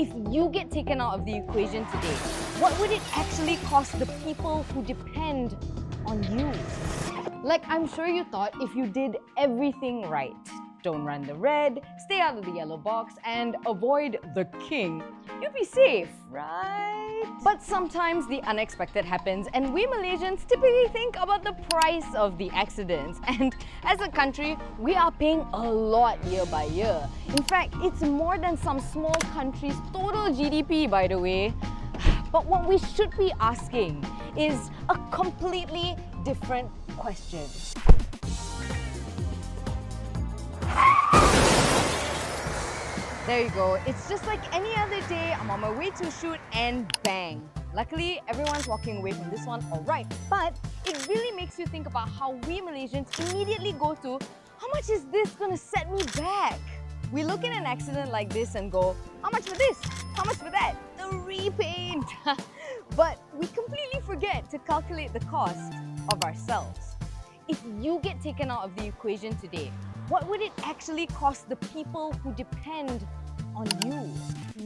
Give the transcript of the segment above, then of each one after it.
If you get taken out of the equation today, what would it actually cost the people who depend on you? Like, I'm sure you thought if you did everything right, don't run the red, stay out of the yellow box, and avoid the king, you'd be safe, right? But sometimes the unexpected happens, and we Malaysians typically think about the price of the accidents. And as a country, we are paying a lot year by year. In fact, it's more than some small countries' total GDP, by the way. But what we should be asking is a completely different question. There you go. It's just like any other day. I'm on my way to a shoot and bang. Luckily, everyone's walking away from this one all right. But it really makes you think about how we Malaysians immediately go to, how much is this going to set me back? We look at an accident like this and go, how much for this? How much for that? The repaint! But we completely forget to calculate the cost of ourselves. If you get taken out of the equation today, what would it actually cost the people who depend on you?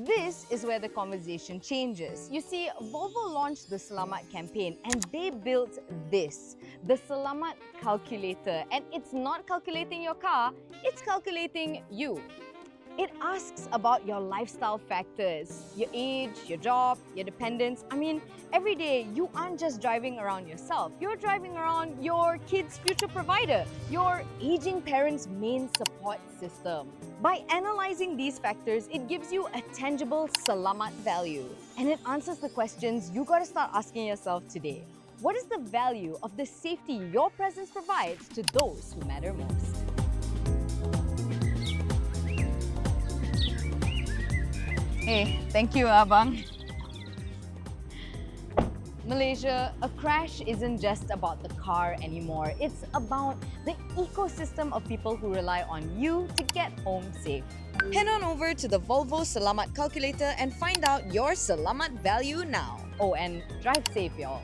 This is where the conversation changes. You see, Volvo launched the Selamat campaign and they built this, the Selamat calculator. And it's not calculating your car, it's calculating you. It asks about your lifestyle factors, your age, your job, your dependents. I mean, every day you aren't just driving around yourself. You're driving around your kid's future provider, your aging parents' main support system. By analyzing these factors, it gives you a tangible Selamat value. And it answers the questions you gotta start asking yourself today. What is the value of the safety your presence provides to those who matter most? Hey, thank you, Abang. Malaysia, a crash isn't just about the car anymore. It's about the ecosystem of people who rely on you to get home safe. Head on over to the Volvo Selamat calculator and find out your Selamat value now. Oh, and drive safe, y'all.